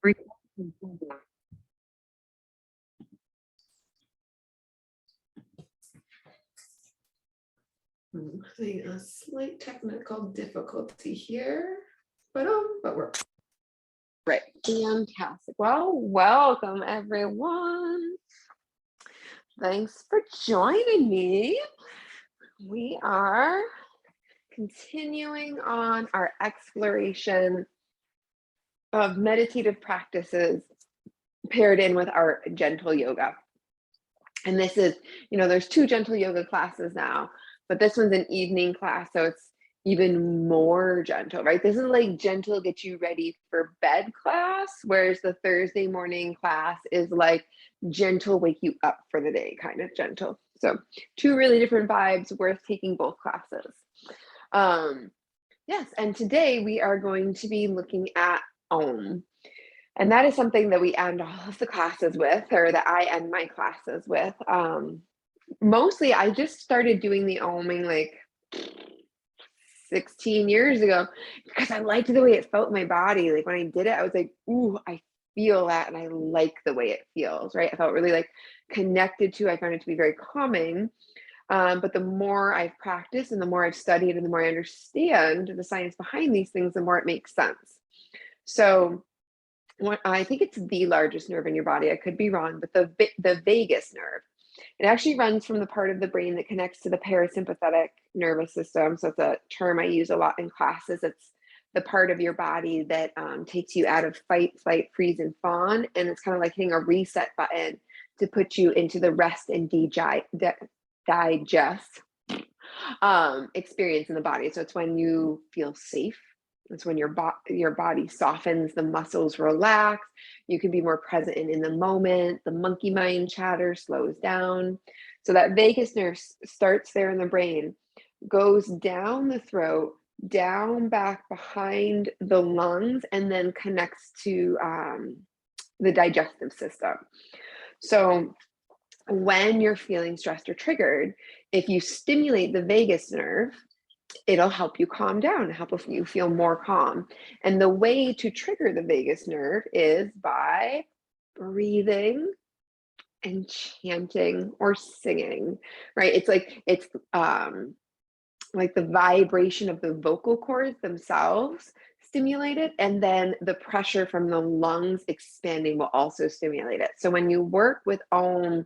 I'm having a slight technical difficulty here, but we're right. Fantastic. Well, welcome everyone. Thanks for joining me. We are continuing on our exploration of meditative practices paired in with our gentle yoga. And this is, there's 2 gentle yoga classes now, but this one's an evening class, so it's even more gentle, right? This is like gentle get you ready for bed class, whereas the Thursday morning class is like gentle wake you up for the day kind of gentle. So 2 really different vibes, worth taking both classes. Yes, and today we are going to be looking at Om. And that is something that we end all of the classes with, or that I end my classes with. Mostly, I just started doing the Oming like 16 years ago because I liked the way it felt in my body. Like when I did it, I was like, ooh, I feel that and I like the way it feels, right? I felt really like connected to, I found it to be very calming. But the more I've practiced and the more I've studied and the more I understand the science behind these things, the more it makes sense. So I think it's the largest nerve in your body. I could be wrong, but the vagus nerve. It actually runs from the part of the brain that connects to the parasympathetic nervous system. So it's a term I use a lot in classes. It's the part of your body that takes you out of fight, flight, freeze, and fawn. And it's kind of like hitting a reset button to put you into the rest and digest experience in the body. So it's when you feel safe. It's when your body softens, the muscles relax, you can be more present in the moment, the monkey mind chatter slows down. So that vagus nerve starts there in the brain, goes down the throat, down back behind the lungs, and then connects to the digestive system. So when you're feeling stressed or triggered, if you stimulate the vagus nerve, it'll help you calm down, help you feel more calm. And the way to trigger the vagus nerve is by breathing and chanting or singing, right? It's like the vibration of the vocal cords themselves stimulate it, and then the pressure from the lungs expanding will also stimulate it. So when you work with Om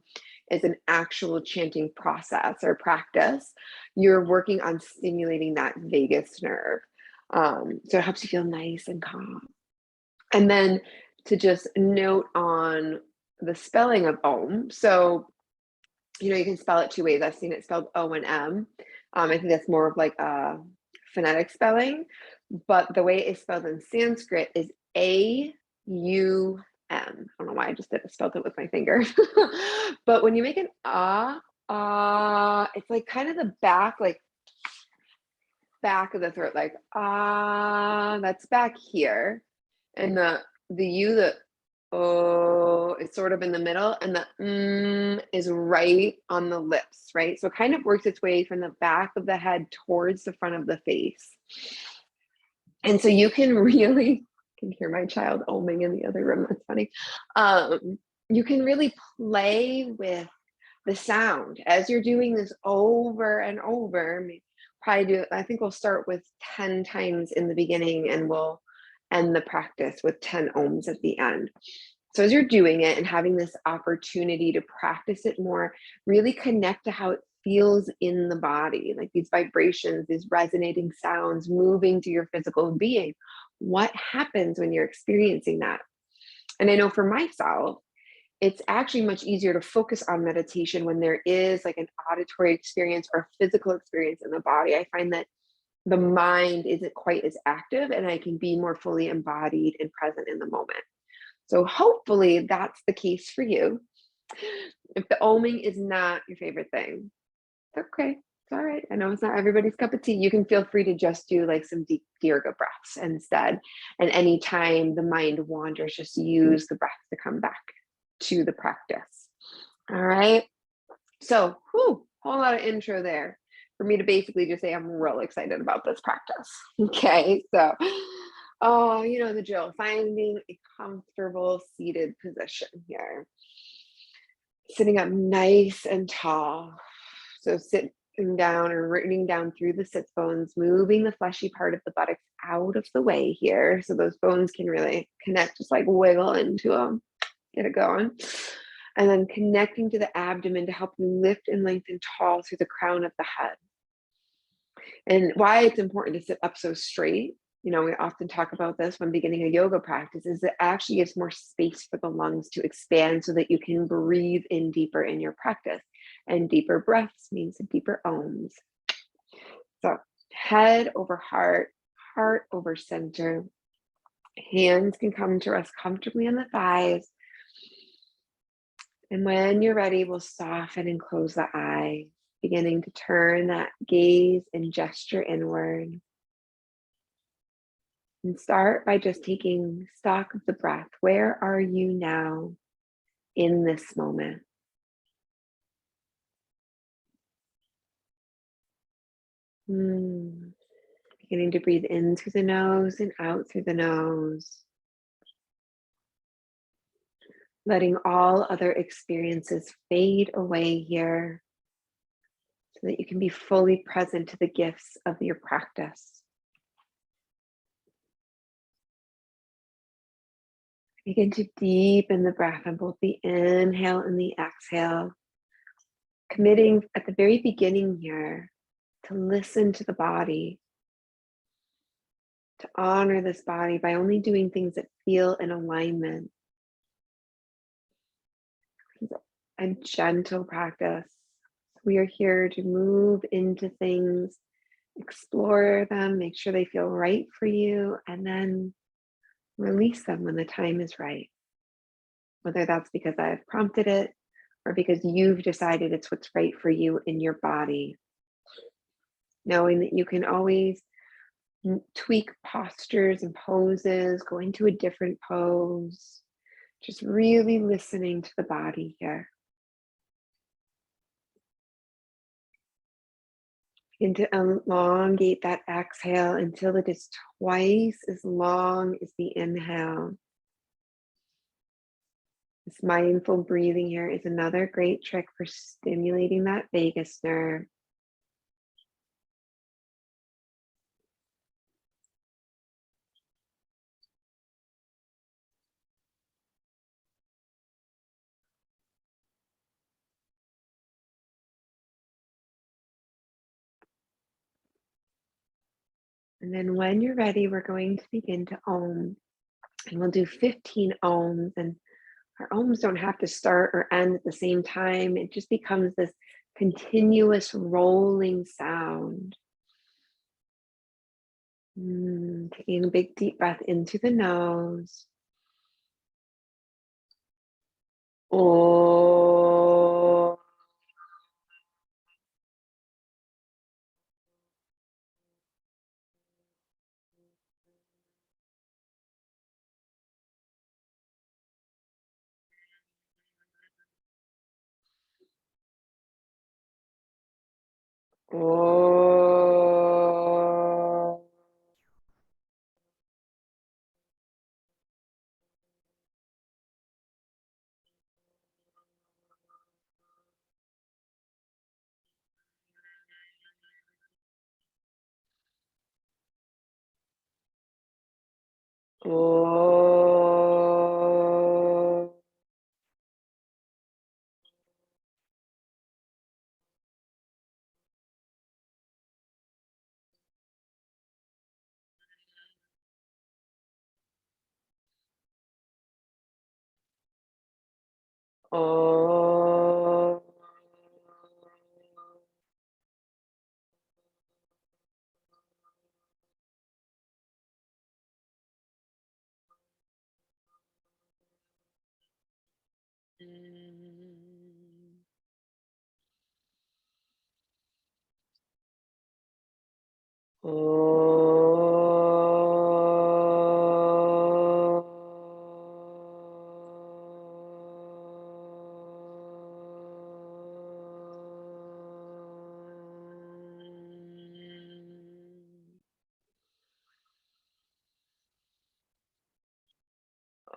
as an actual chanting process or practice, you're working on stimulating that vagus nerve. So it helps you feel nice and calm. And then to just note on the spelling of Om. So, you can spell it 2 ways. I've seen it spelled O and M. I think that's more of like a phonetic spelling, but the way it's spelled in Sanskrit is A-U-M. I don't know why I just spelled it with my finger. But when you make an it's like kind of the back of the throat, like that's back here. And the U, the oh, it's sort of in the middle, and the is right on the lips, right? So it kind of works its way from the back of the head towards the front of the face. And so you can really, can hear my child oming in the other room, that's funny. You can really play with the sound as you're doing this over and over. I think we'll start with 10 times in the beginning and we'll end the practice with 10 ohms at the end. So as you're doing it and having this opportunity to practice it more, really connect to how it feels in the body, like these vibrations, these resonating sounds moving to your physical being. What happens when you're experiencing that? And I know for myself, it's actually much easier to focus on meditation when there is like an auditory experience or physical experience in the body. I find that the mind isn't quite as active and I can be more fully embodied and present in the moment. So hopefully that's the case for you. If the oming is not your favorite thing, it's okay. It's all right. I know it's not everybody's cup of tea. You can feel free to just do like some deep dirga breaths instead. And anytime the mind wanders, just use the breath to come back to the practice. All right. So, whole lot of intro there for me to basically just say I'm real excited about this practice. Okay. So, Oh, you know the drill. Finding a comfortable seated position here. Sitting up nice and tall. So sitting down or rooting down through the sits bones, moving the fleshy part of the buttocks out of the way here. So those bones can really connect, just like wiggle into them, get it going. And then connecting to the abdomen to help you lift and lengthen tall through the crown of the head. And why it's important to sit up so straight, you know, we often talk about this when beginning a yoga practice, is it actually gives more space for the lungs to expand so that you can breathe in deeper in your practice. And deeper breaths means deeper ohms. So head over heart, heart over center. Hands can come to rest comfortably on the thighs. And when you're ready, we'll soften and close the eyes, beginning to turn that gaze and gesture inward. And start by just taking stock of the breath. Where are you now in this moment? Beginning to breathe in through the nose and out through the nose. Letting all other experiences fade away here so that you can be fully present to the gifts of your practice. Begin to deepen the breath on both the inhale and the exhale. Committing at the very beginning here to listen to the body, to honor this body by only doing things that feel in alignment. It's a gentle practice. We are here to move into things, explore them, make sure they feel right for you, and then release them when the time is right. Whether that's because I've prompted it or because you've decided it's what's right for you in your body. Knowing that you can always tweak postures and poses, go into a different pose, just really listening to the body here. And to elongate that exhale until it is twice as long as the inhale. This mindful breathing here is another great trick for stimulating that vagus nerve. And then when you're ready, we're going to begin to Om. And we'll do 15 Oms. And our Oms don't have to start or end at the same time. It just becomes this continuous rolling sound. Taking a big deep breath into the nose. Oh. Oh. Oh. Oh.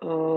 Oh.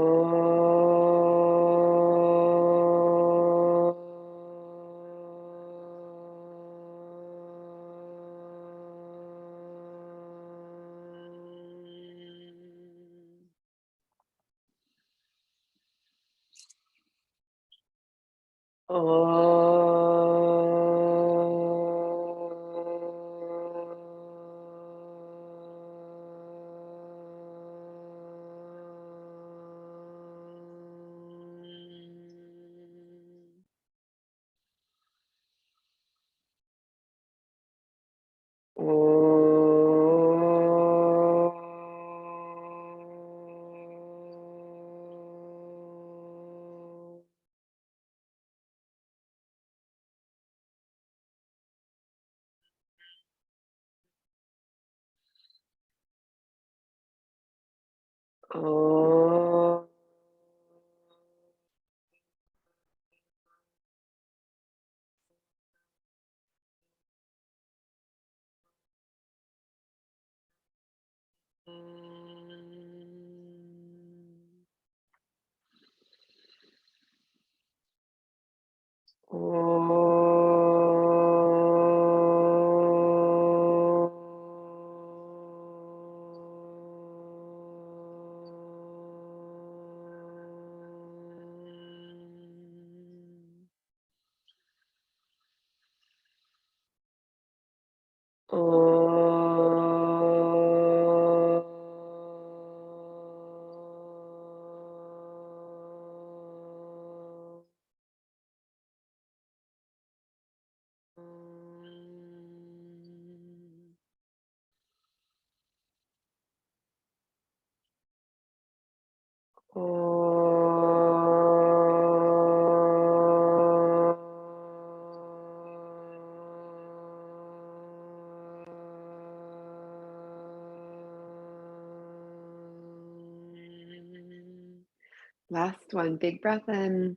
Last one, big breath in.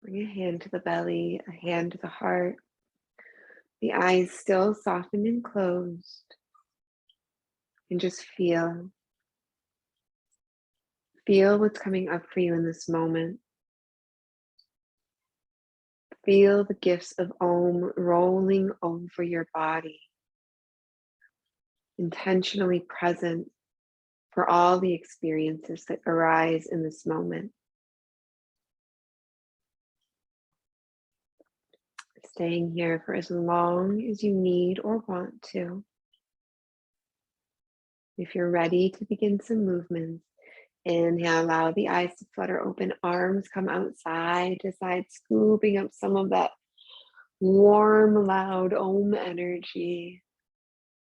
Bring a hand to the belly, a hand to the heart. The eyes still softened and closed. And just feel. Feel what's coming up for you in this moment. Feel the gifts of Om rolling over your body. Intentionally present for all the experiences that arise in this moment. Staying here for as long as you need or want to. If you're ready to begin some movements, inhale, allow the eyes to flutter open, arms come out side to side, scooping up some of that warm, loud Om energy.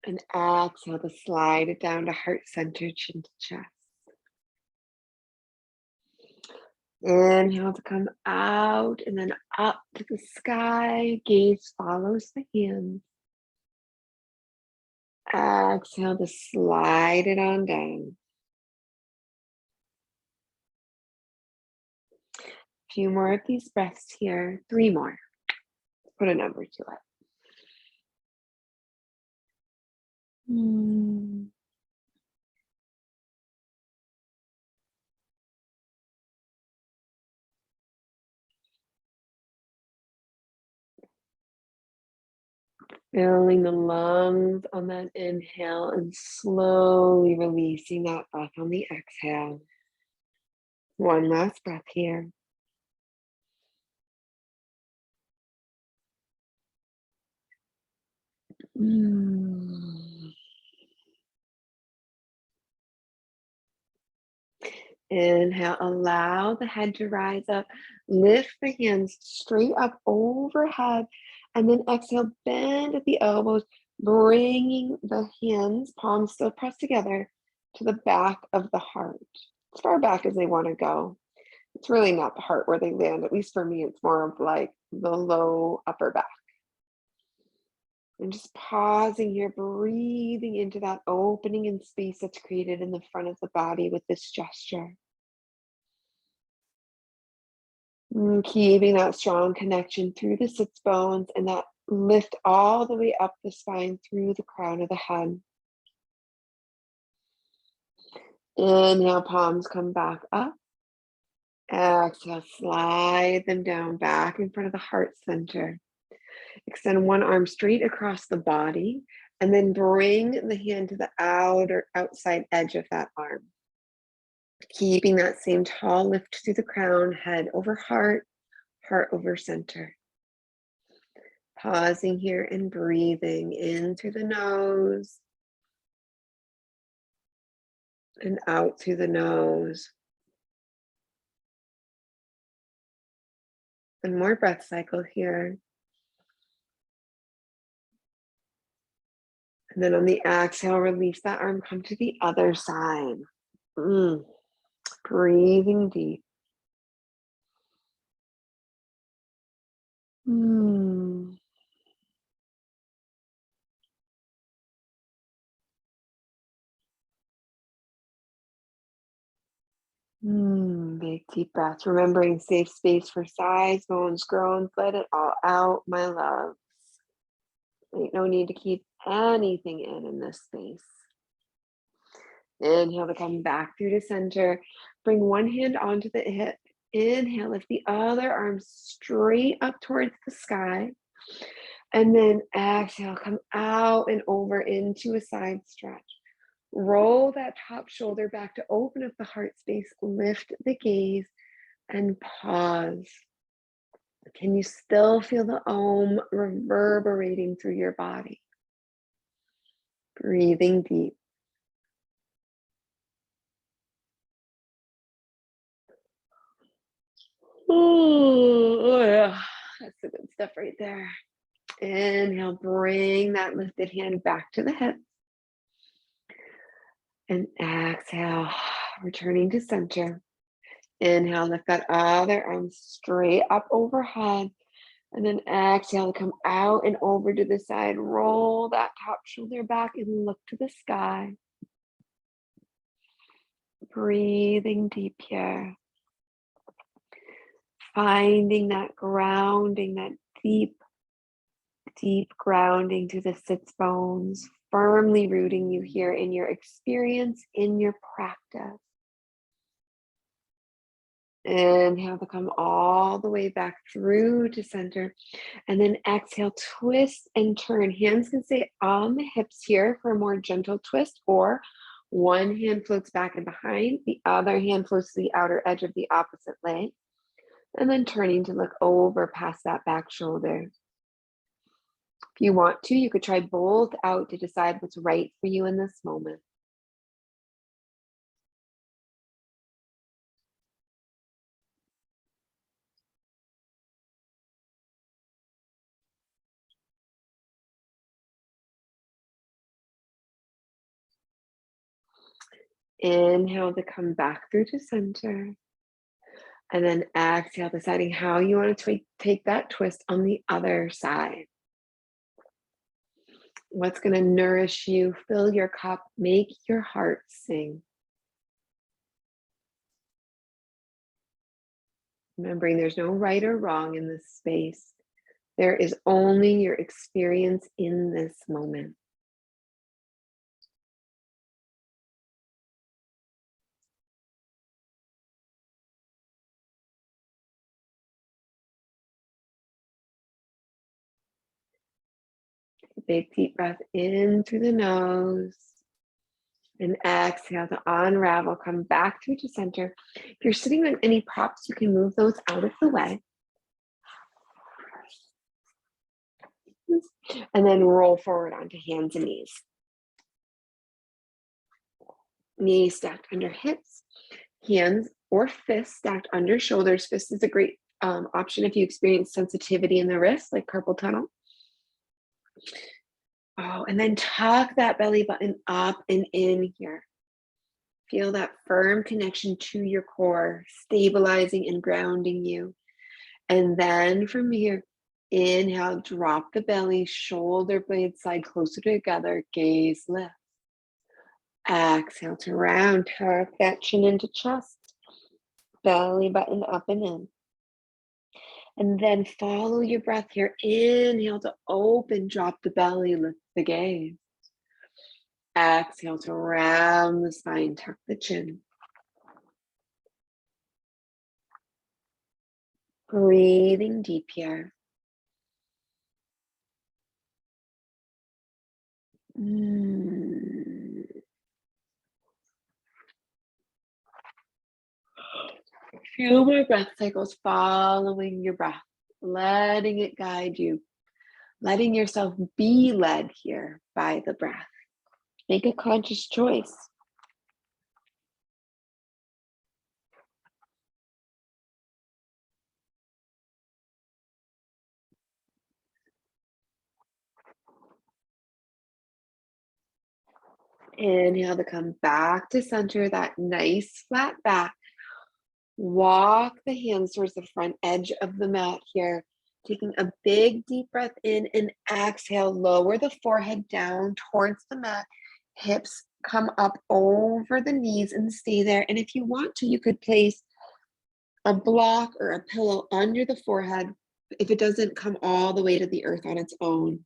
And exhale to slide it down to heart center, chin to chest. Inhale to come out and then up to the sky. Gaze follows the hands. Exhale to slide it on down. A few more of these breaths here. 3 more. Put a number to it. Filling the lungs on that inhale and slowly releasing that breath on the exhale. One last breath here. Inhale, allow the head to rise up. Lift the hands straight up overhead. And then exhale, bend at the elbows, bringing the hands, palms still pressed together, to the back of the heart. As far back as they want to go. It's really not the heart where they land. At least for me, it's more of like the low upper back. And just pausing here, breathing into that opening and space that's created in the front of the body with this gesture. Keeping that strong connection through the sits bones and that lift all the way up the spine through the crown of the head. Inhale, palms come back up. Exhale, slide them down back in front of the heart center. Extend one arm straight across the body and then bring the hand to the outside edge of that arm. Keeping that same tall lift through the crown, head over heart, heart over center. Pausing here and breathing in through the nose and out through the nose. One more breath cycle here. And then on the exhale, release that arm, come to the other side. Breathing deep. Big deep breaths, remembering safe space for sighs, moans, groans, let it all out, my loves. Ain't no need to keep anything in this space. Inhale to come back through to center. Bring one hand onto the hip. Inhale, lift the other arm straight up towards the sky. And then exhale, come out and over into a side stretch. Roll that top shoulder back to open up the heart space, lift the gaze, and pause. Can you still feel the Om reverberating through your body? Breathing deep. Oh yeah, that's the good stuff right there. Inhale, bring that lifted hand back to the hip. And exhale, returning to center. Inhale, lift that other arm straight up overhead. And then exhale to come out and over to the side. Roll that top shoulder back and look to the sky. Breathing deep here. Finding that grounding, that deep grounding to the sits bones, firmly rooting you here in your experience, in your practice. Inhale to come all the way back through to center. And then exhale, twist and turn. Hands can stay on the hips here for a more gentle twist, or one hand floats back and behind, the other hand floats to the outer edge of the opposite leg. And then turning to look over past that back shoulder. If you want to, you could try both out to decide what's right for you in this moment. Inhale to come back through to center. And then exhale, deciding how you want to take that twist on the other side. What's going to nourish you, fill your cup, make your heart sing. Remembering there's no right or wrong in this space. There is only your experience in this moment. Big deep breath in through the nose. And exhale to unravel, come back through to center. If you're sitting on any props, you can move those out of the way. And then roll forward onto hands and knees. Knees stacked under hips, hands or fists stacked under shoulders. Fist is a great option if you experience sensitivity in the wrist, like carpal tunnel. Oh, and then tuck that belly button up and in here. Feel that firm connection to your core, stabilizing and grounding you. And then from here, Inhale, drop the belly, shoulder blades slide closer together, gaze lift. Exhale to round, tuck that chin into chest, belly button up and in. And then follow your breath here. Inhale to open, drop the belly, lift the gaze. Exhale to round the spine, tuck the chin. Breathing deep here. Few more breath cycles following your breath, letting it guide you, letting yourself be led here by the breath. Make a conscious choice. Inhale to come back to center, that nice flat back. Walk the hands towards the front edge of the mat here. Taking a big deep breath in and exhale, lower the forehead down towards the mat. Hips come up over the knees and stay there. And if you want to, you could place a block or a pillow under the forehead if it doesn't come all the way to the earth on its own.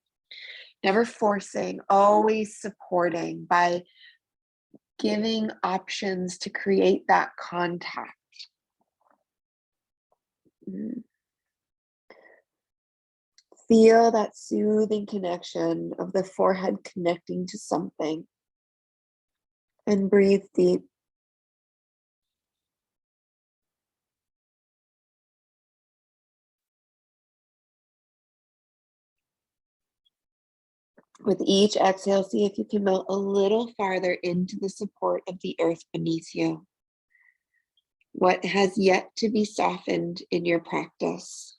Never forcing, always supporting by giving options to create that contact. Feel that soothing connection of the forehead connecting to something. And breathe deep. With each exhale, see if you can melt a little farther into the support of the earth beneath you. What has yet to be softened in your practice?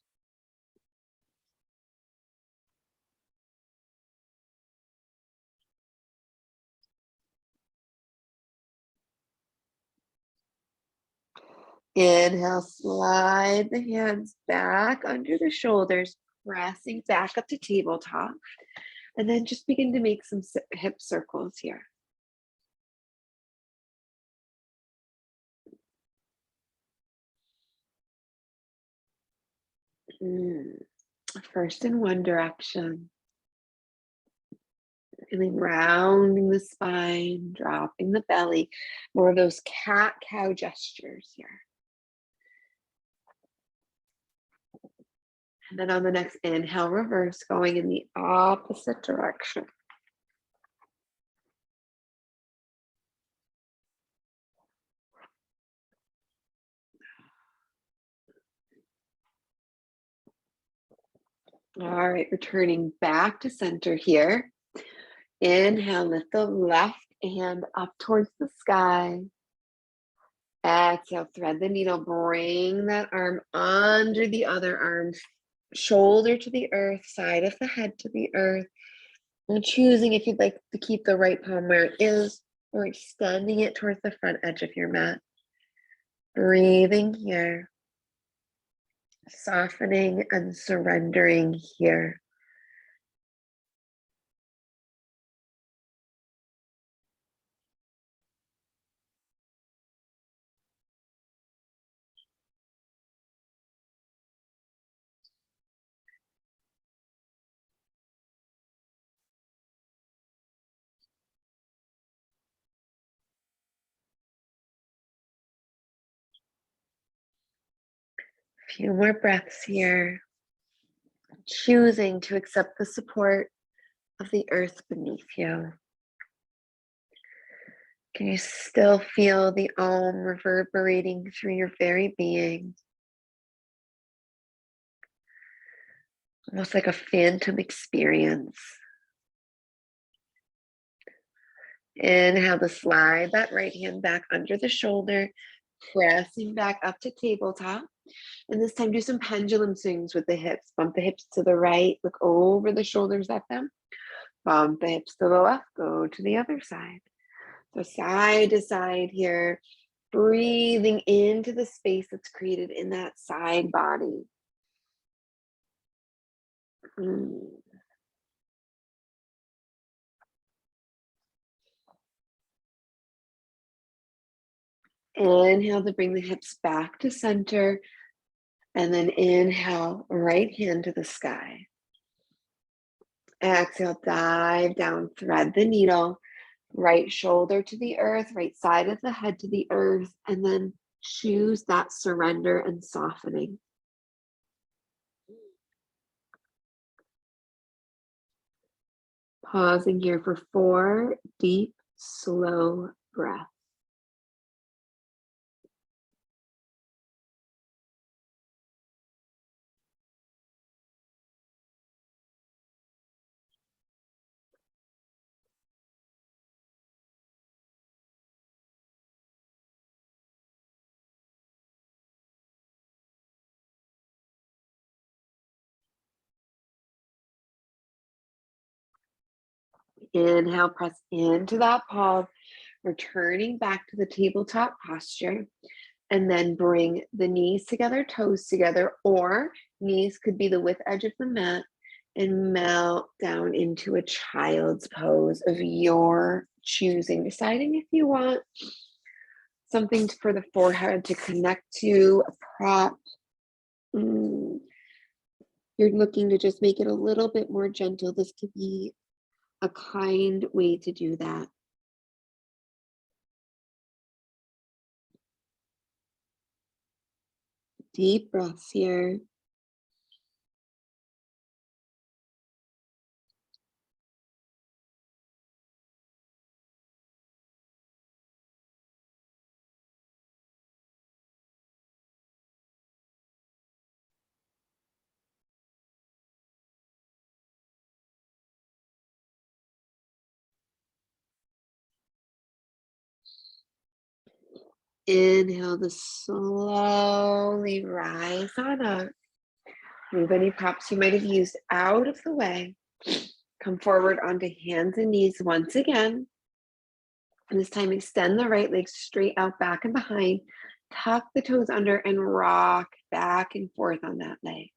Inhale, slide the hands back under the shoulders, pressing back up to tabletop. And then just begin to make some hip circles here. First in one direction. Feeling rounding the spine, dropping the belly. More of those cat-cow gestures here. And then on the next inhale, reverse, going in the opposite direction. All right, returning back to center here. Inhale, lift the left hand up towards the sky. Exhale, thread the needle, bring that arm under the other arm, shoulder to the earth, side of the head to the earth. And choosing if you'd like to keep the right palm where it is or extending it towards the front edge of your mat. Breathing here. Softening and surrendering here. Few more breaths here. Choosing to accept the support of the earth beneath you. Can you still feel the Om reverberating through your very being? Almost like a phantom experience. Inhale to slide that right hand back under the shoulder, pressing back up to tabletop. And this time do some pendulum swings with the hips. Bump the hips to the right, look over the shoulders at them. Bump the hips to the left, go to the other side. So side to side here, breathing into the space that's created in that side body. Mm. Inhale to bring the hips back to center, and then inhale, right hand to the sky. Exhale, dive down, thread the needle, right shoulder to the earth, right side of the head to the earth, and then choose that surrender and softening. Pausing here for 4 deep, slow breaths. Inhale, press into that palm, returning back to the tabletop posture, and then bring the knees together, toes together, or knees could be the width edge of the mat, and melt down into a child's pose of your choosing, deciding if you want something for the forehead to connect to, a prop. You're looking to just make it a little bit more gentle. This could be a kind way to do that. Deep breaths here. Inhale to slowly rise on up. Move any props you might have used out of the way. Come forward onto hands and knees once again. And this time extend the right leg straight out, back and behind. Tuck the toes under and rock back and forth on that leg.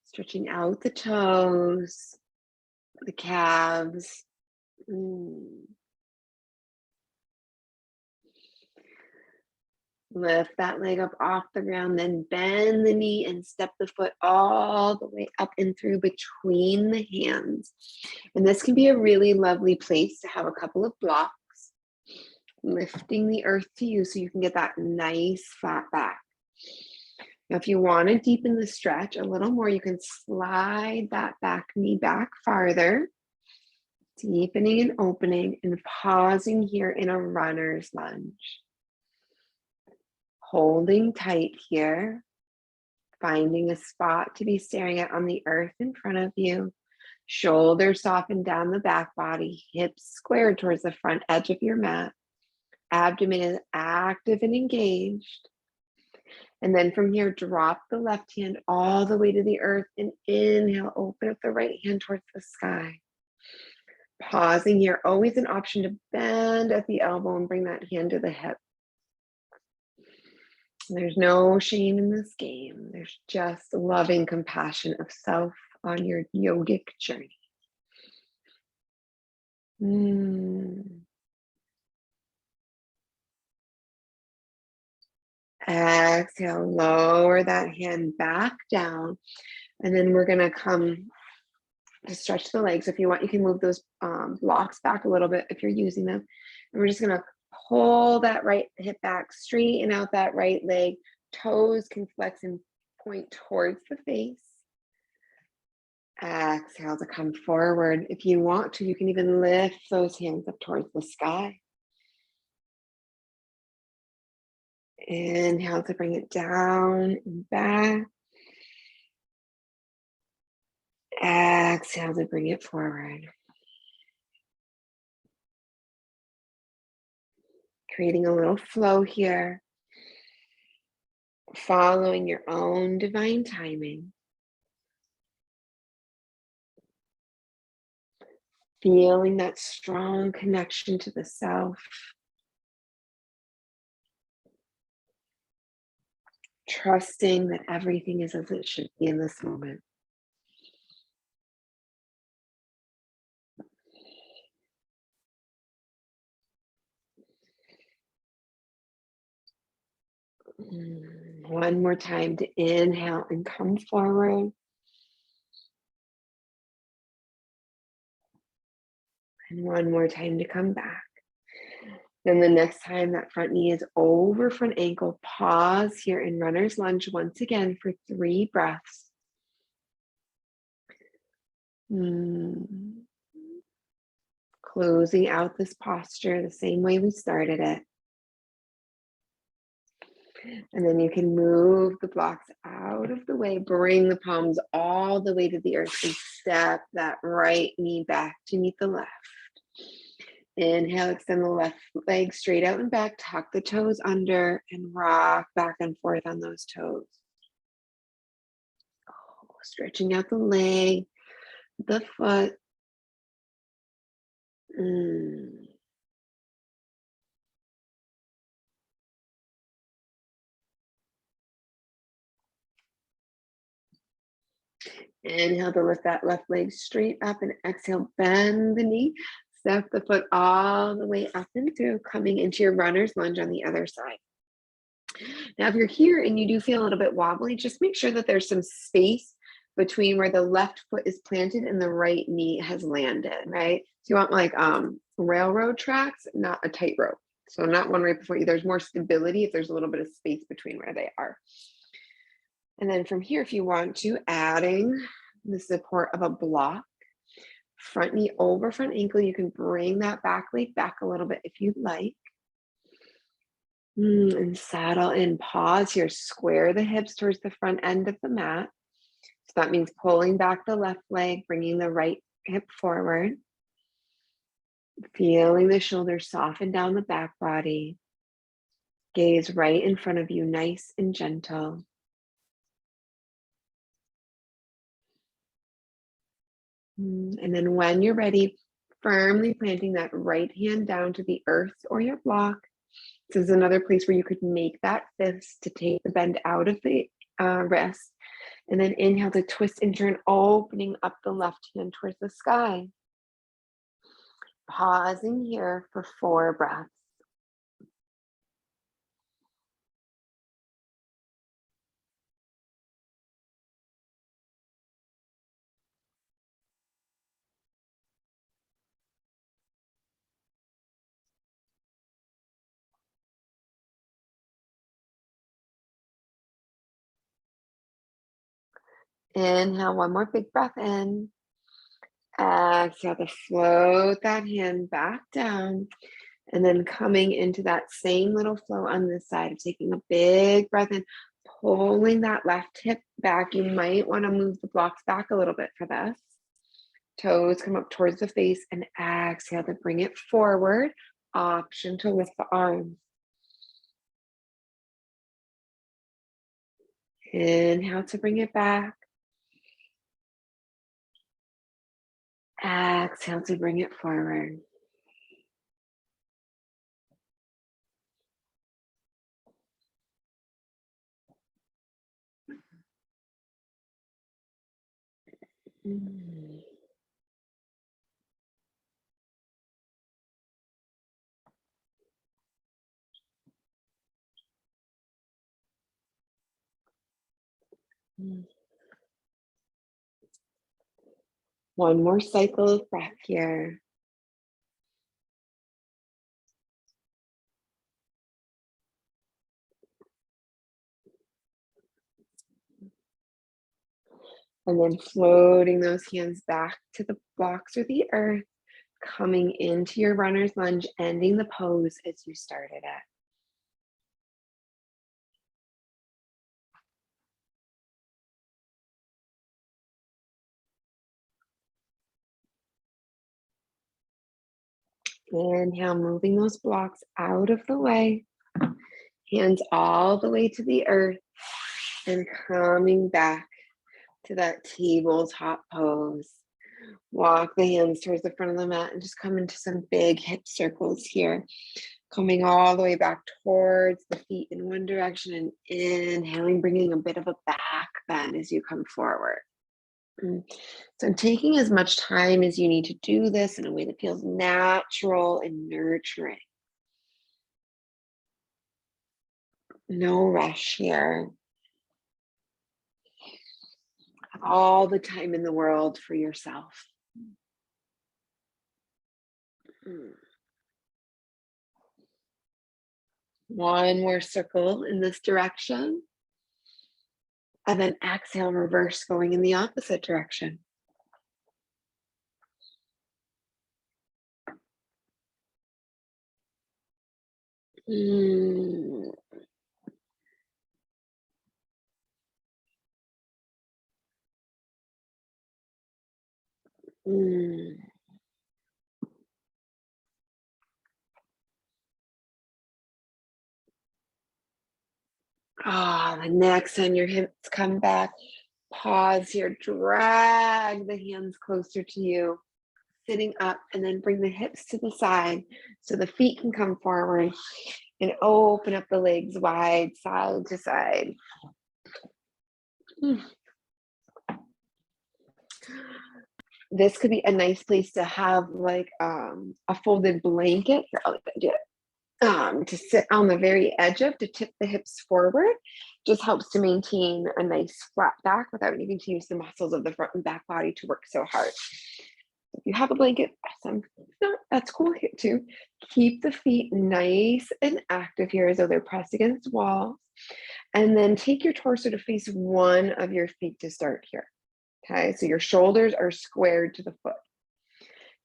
Stretching out the toes, the calves. Lift that leg up off the ground, then bend the knee and step the foot all the way up and through between the hands. And this can be a really lovely place to have a couple of blocks, lifting the earth to you so you can get that nice flat back. Now, if you want to deepen the stretch a little more, you can slide that back knee back farther, deepening and opening and pausing here in a runner's lunge. Holding tight here, finding a spot to be staring at on the earth in front of you. Shoulders soften down the back body, hips squared towards the front edge of your mat. Abdomen is active and engaged. And then from here, drop the left hand all the way to the earth and inhale, open up the right hand towards the sky. Pausing here, always an option to bend at the elbow and bring that hand to the hip. There's no shame in this game. There's just loving compassion of self on your yogic journey. Exhale, lower that hand back down. And then we're going to come to stretch the legs. If you want, you can move those blocks back a little bit if you're using them. And we're just going to pull that right hip back, straighten out that right leg. Toes can flex and point towards the face. Exhale to come forward. If you want to, you can even lift those hands up towards the sky. Inhale to bring it down and back. Exhale to bring it forward. Creating a little flow here. Following your own divine timing. Feeling that strong connection to the self. trusting that everything is as it should be in this moment. One more time to inhale and come forward. And one more time to come back. Then the next time that front knee is over front ankle, pause here in runner's lunge once again for 3 breaths. Closing out this posture the same way we started it. And then you can move the blocks out of the way, bring the palms all the way to the earth and step that right knee back to meet the left. Inhale, extend the left leg straight out and back, tuck the toes under and rock back and forth on those toes. Stretching out the leg, the foot. Inhale to lift that left leg straight up and exhale, bend the knee, step the foot all the way up and through, coming into your runner's lunge on the other side. Now, if you're here and you do feel a little bit wobbly, just make sure that there's some space between where the left foot is planted and the right knee has landed, right? So you want like railroad tracks, not a tightrope. So not one right before you. There's more stability if there's a little bit of space between where they are. And then from here, if you want to, adding the support of a block, front knee over front ankle, you can bring that back leg back a little bit if you'd like. And saddle in, pause here, square the hips towards the front end of the mat. So that means pulling back the left leg, bringing the right hip forward. Feeling the shoulders soften down the back body. Gaze right in front of you, nice and gentle. And then when you're ready, firmly planting that right hand down to the earth or your block. This is another place where you could make that fist to take the bend out of the wrist. And then inhale to twist and turn, opening up the left hand towards the sky. Pausing here for 4 breaths. Inhale, one more big breath in. Exhale to float that hand back down. And then coming into that same little flow on this side, taking a big breath in, pulling that left hip back. You might want to move the blocks back a little bit for this. Toes come up towards the face and exhale to bring it forward. Option to lift the arms. Inhale to bring it back. Exhale to bring it forward. One more cycle of breath here. And then floating those hands back to the blocks or the earth, coming into your runner's lunge, ending the pose as you started it. Inhale, moving those blocks out of the way. Hands all the way to the earth and coming back to that tabletop pose. Walk the hands towards the front of the mat and just come into some big hip circles here. Coming all the way back towards the feet in one direction and inhaling, bringing a bit of a back bend as you come forward. So taking as much time as you need to do this in a way that feels natural and nurturing. No rush here. Have all the time in the world for yourself. One more circle in this direction. And then exhale, reverse, going in the opposite direction. Mm. Mm. The next time your hips come back, pause here, drag the hands closer to you, sitting up, and then bring the hips to the side so the feet can come forward and open up the legs wide, side to side. This could be a nice place to have like a folded blanket. I like that idea. To sit on the very edge of, to tip the hips forward, just helps to maintain a nice flat back without needing to use the muscles of the front and back body to work so hard. If you have a blanket, awesome. If not, that's cool here too. Keep the feet nice and active here as though they're pressed against walls. And then take your torso to face one of your feet to start here. Okay, so your shoulders are squared to the foot.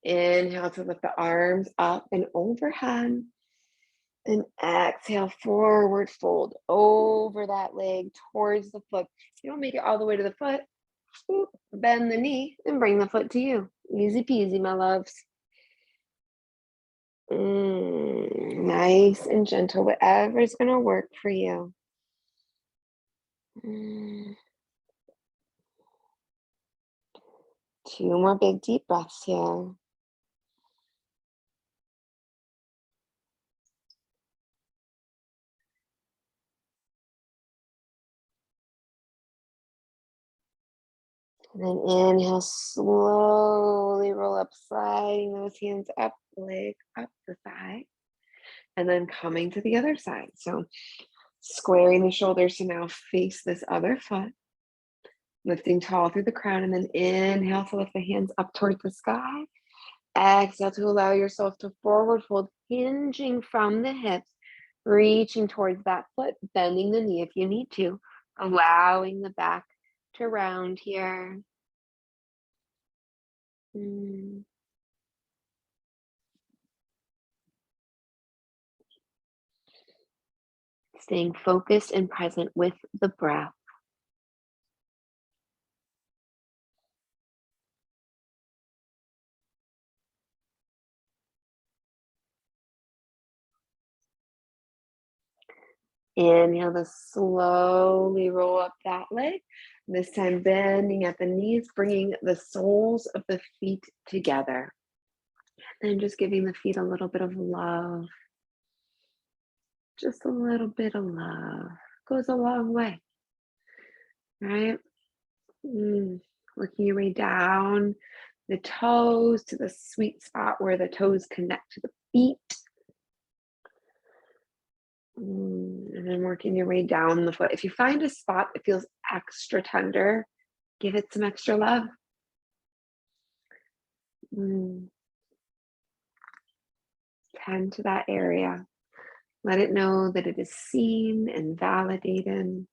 Inhale to lift the arms up and overhead. And exhale, forward fold over that leg towards the foot. You don't make it all the way to the foot. Bend the knee and bring the foot to you. Easy peasy, my loves. Nice and gentle, whatever's going to work for you. Two more big deep breaths here. And then inhale, slowly roll up, sliding those hands up, leg up the thigh. And then coming to the other side. So squaring the shoulders to now face this other foot. Lifting tall through the crown, and then inhale to lift the hands up towards the sky. Exhale to allow yourself to forward fold, hinging from the hips, reaching towards that foot, bending the knee if you need to, allowing the back to round here. Staying focused and present with the breath. Inhale to slowly roll up that leg. This time bending at the knees, bringing the soles of the feet together. And just giving the feet a little bit of love. Just a little bit of love goes a long way, right? Working your way down the toes to the sweet spot where the toes connect to the feet. And then working your way down the foot. If you find a spot that feels extra tender, give it some extra love. Tend to that area. Let it know that it is seen and validated.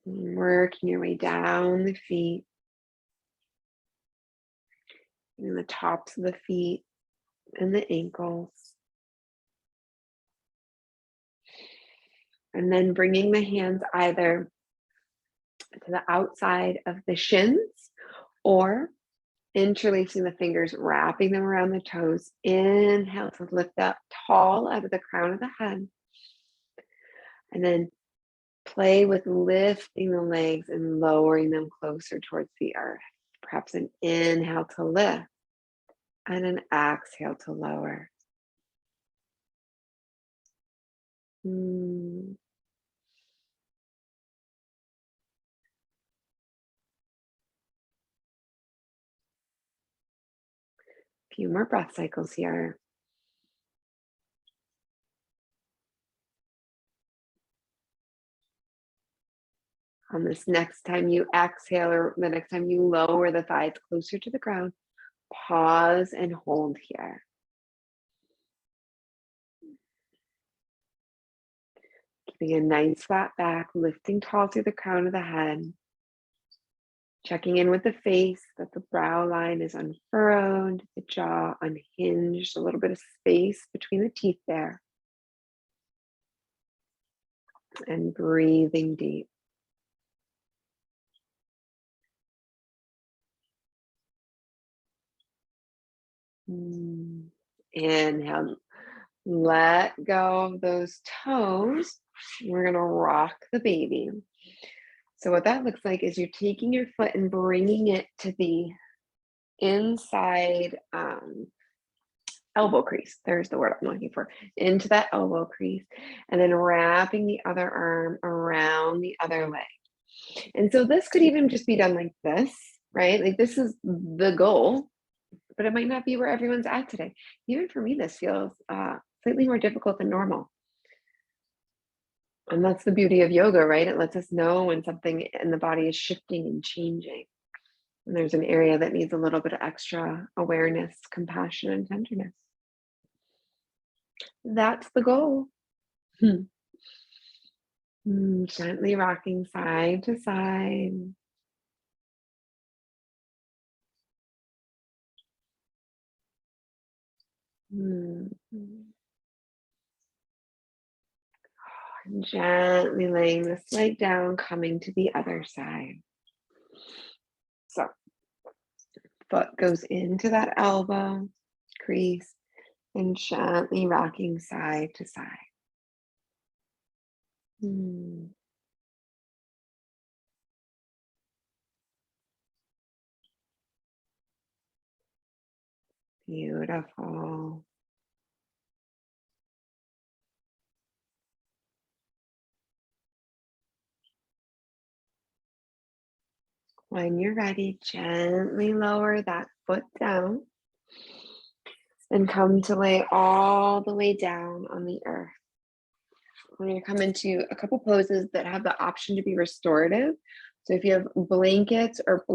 Working your way down the feet, and the tops of the feet and the ankles. And then bringing the hands either to the outside of the shins or interlacing the fingers, wrapping them around the toes. Inhale to lift up tall out of the crown of the head. And then play with lifting the legs and lowering them closer towards the earth. Perhaps an inhale to lift and an exhale to lower. Mm. Few more breath cycles here. On this next time you exhale, or the next time you lower the thighs closer to the ground, pause and hold here. Keeping a nice flat back, lifting tall through the crown of the head. Checking in with the face, that the brow line is unfurrowed, the jaw unhinged, a little bit of space between the teeth there. And breathing deep. Inhale, let go of those toes. We're gonna rock the baby. So what that looks like is you're taking your foot and bringing it to the inside elbow crease. There's the word I'm looking for. Into that elbow crease, and then wrapping the other arm around the other leg. And so this could even just be done like this, right? Like this is the goal, but it might not be where everyone's at today. Even for me, this feels slightly more difficult than normal. And that's the beauty of yoga, right? It lets us know when something in the body is shifting and changing. And there's an area that needs a little bit of extra awareness, compassion, and tenderness. That's the goal. Gently rocking side to side. Gently laying this leg down, coming to the other side. So, foot goes into that elbow crease and gently rocking side to side. Beautiful. When you're ready, gently lower that foot down and come to lay all the way down on the earth. We're going to come into a couple poses that have the option to be restorative. So if you have blankets or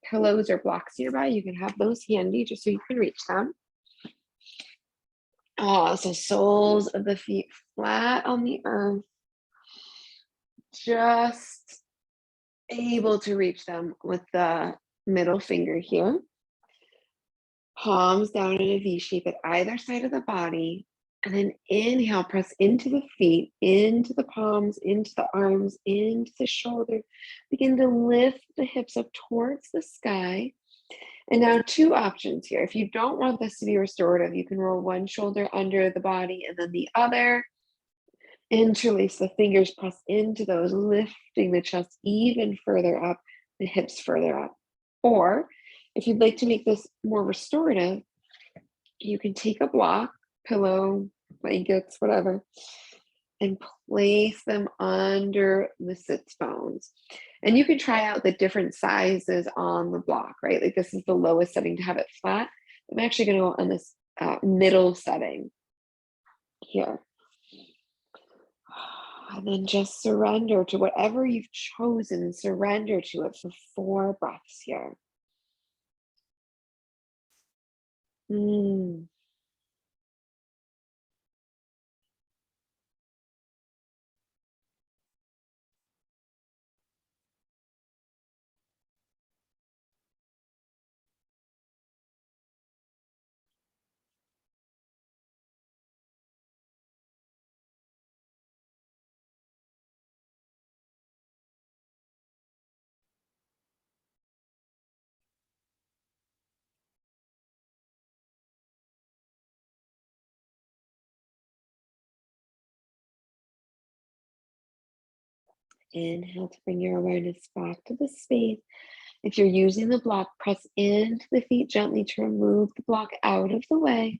pillows or blocks nearby, you can have those handy just so you can reach them. So soles of the feet flat on the earth, just able to reach them with the middle finger here. Palms down in a V shape at either side of the body. And then inhale, press into the feet, into the palms, into the arms, into the shoulder. Begin to lift the hips up towards the sky. And now 2 options here. If you don't want this to be restorative, you can roll one shoulder under the body and then the other. Interlace the fingers, press into those, lifting the chest even further up, the hips further up. Or if you'd like to make this more restorative, you can take a block, pillow, blankets, whatever, and place them under the sits bones. And you can try out the different sizes on the block, right? Like this is the lowest setting to have it flat. I'm actually going to go on this middle setting here. And then just surrender to whatever you've chosen. Surrender to it for 4 breaths here. Inhale to bring your awareness back to the space. If you're using the block, press into the feet gently to remove the block out of the way.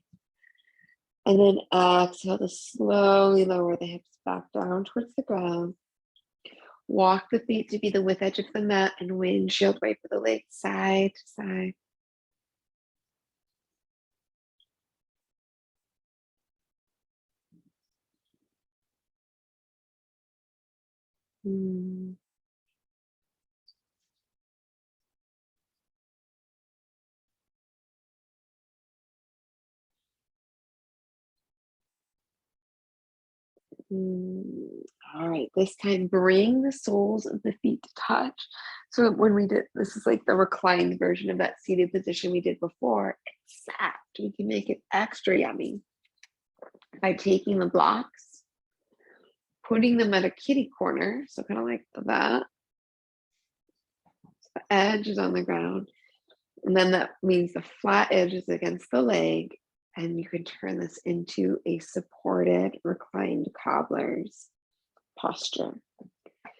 And then exhale to slowly lower the hips back down towards the ground. Walk the feet to be the width edge of the mat and windshield right for the legs side to side. Mm. All right, this time bring the soles of the feet to touch. So when we did, this is like the reclined version of that seated position we did before, except we can make it extra yummy by taking the blocks, putting them at a kitty corner, so kind of like that. So the edge is on the ground, and then that means the flat edge is against the leg, and you can turn this into a supported reclined cobbler's posture. It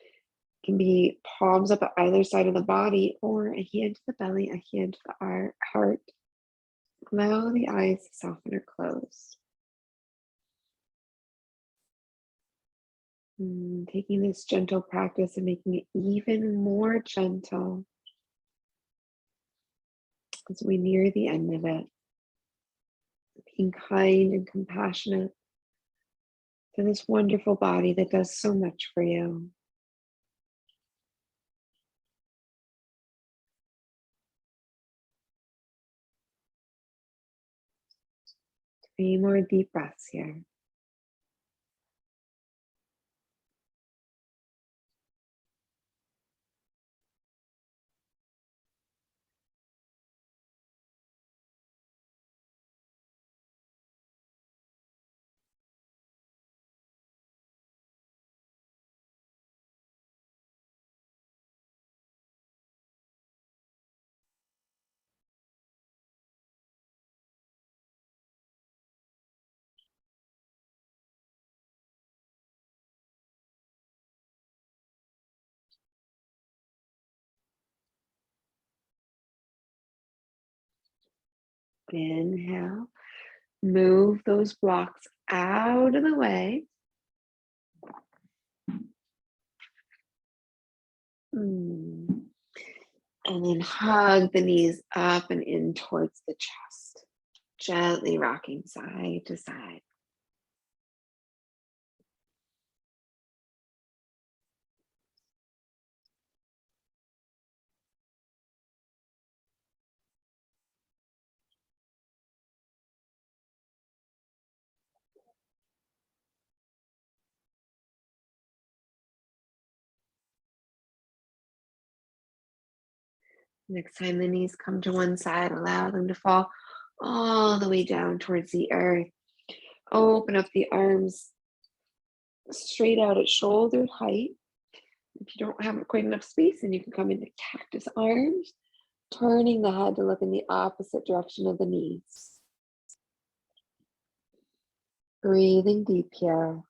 can be palms up at either side of the body, or a hand to the belly, a hand to the heart. Allow the eyes to soften or close. Taking this gentle practice and making it even more gentle as we near the end of it. Being kind and compassionate to this wonderful body that does so much for you. 3 more deep breaths here. Inhale, move those blocks out of the way. And then hug the knees up and in towards the chest, gently rocking side to side. Next time the knees come to one side, allow them to fall all the way down towards the earth. Open up the arms straight out at shoulder height. If you don't have quite enough space, then you can come into cactus arms, turning the head to look in the opposite direction of the knees. Breathing deep here.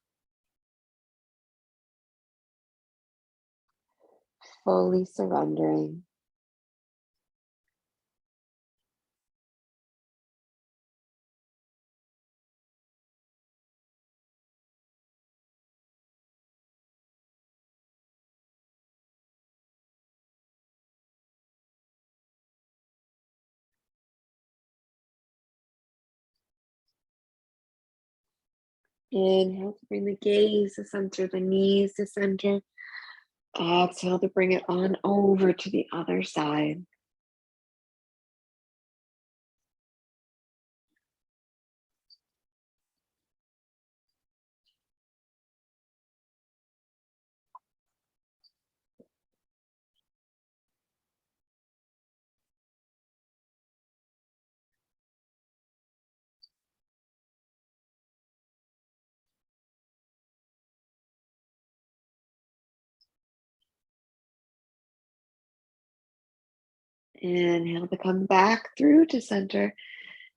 Fully surrendering. Inhale to bring the gaze to center, the knees to center. Exhale to bring it on over to the other side. Inhale to come back through to center.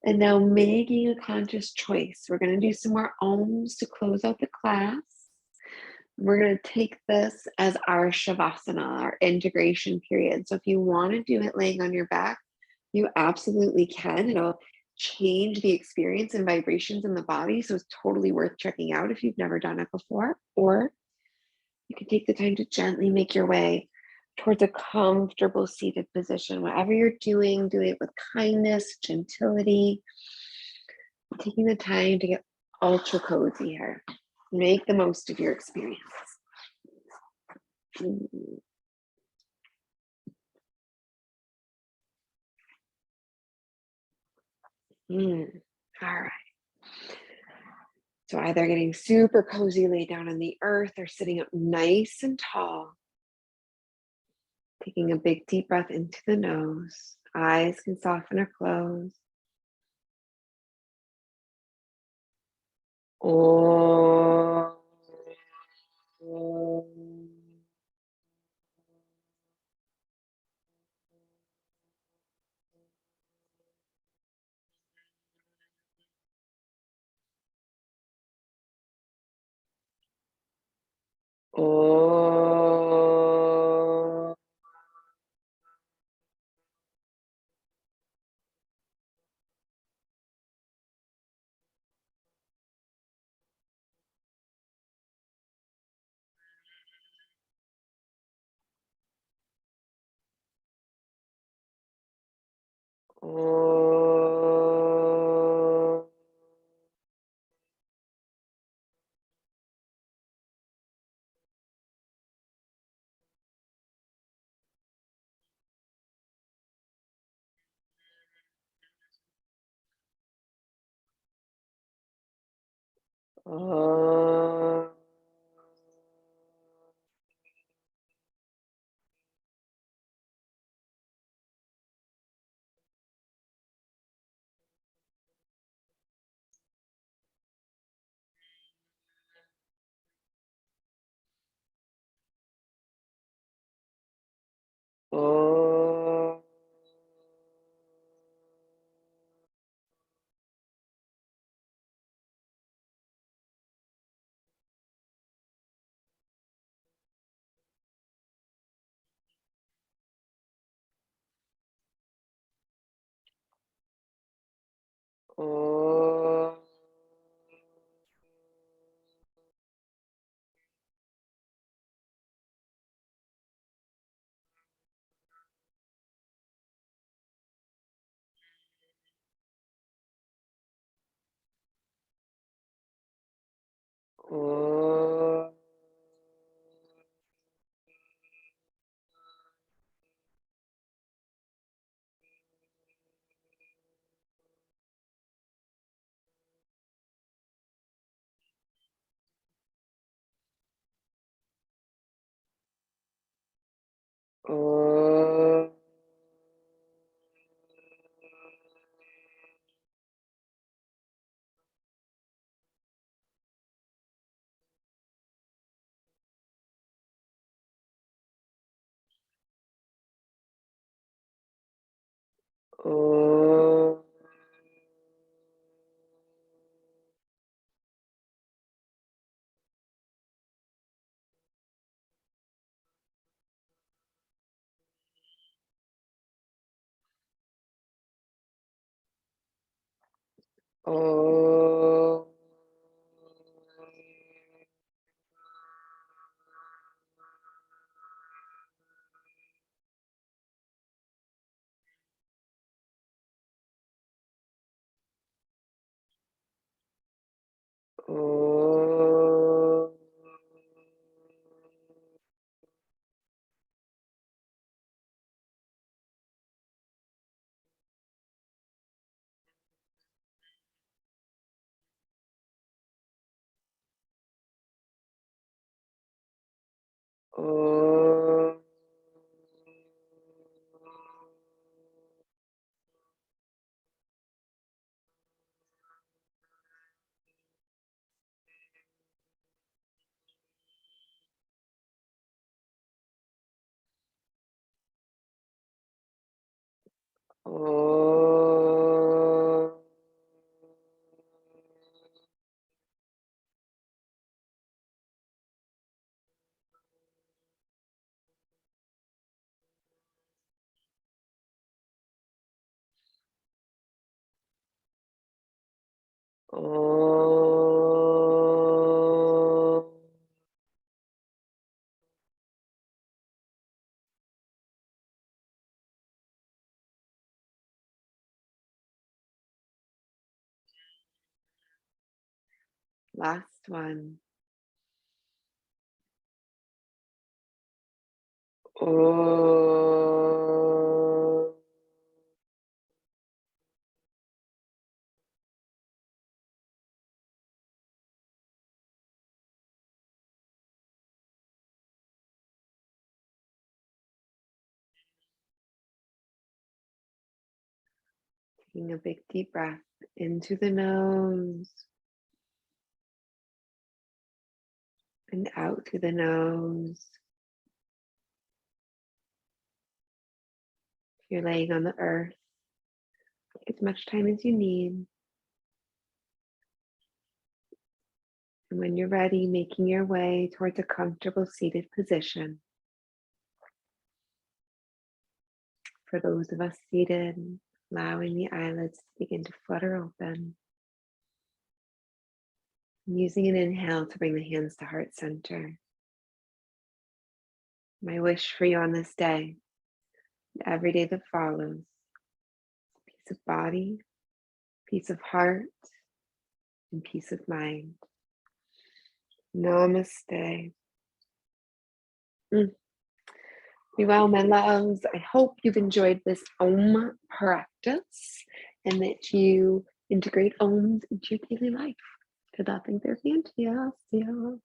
And now making a conscious choice. We're going to do some more ohms to close out the class. We're going to take this as our Shavasana, our integration period. So if you want to do it laying on your back, you absolutely can. It'll change the experience and vibrations in the body. So it's totally worth checking out if you've never done it before. Or you can take the time to gently make your way towards a comfortable seated position. Whatever you're doing, do it with kindness, gentility, taking the time to get ultra cozy here. Make the most of your experience. All right. So either getting super cozy laid down on the earth or sitting up nice and tall. Taking a big deep breath into the nose. Eyes can soften or close. Oh. Oh. Oh. Oh. Oh. Oh. Oh. Oh. Oh. Oh. Oh. Oh. Oh. Oh. Last one. Oh. Taking a big deep breath into the nose and out through the nose. If you're laying on the earth, take as much time as you need. And when you're ready, making your way towards a comfortable seated position. For those of us seated, allowing the eyelids to begin to flutter open. And using an inhale to bring the hands to heart center. My wish for you on this day, and every day that follows, peace of body, peace of heart, and peace of mind. Namaste. Be well, my loves. I hope you've enjoyed this Om practice and that you integrate Oms into your daily life. Good luck and fantastic.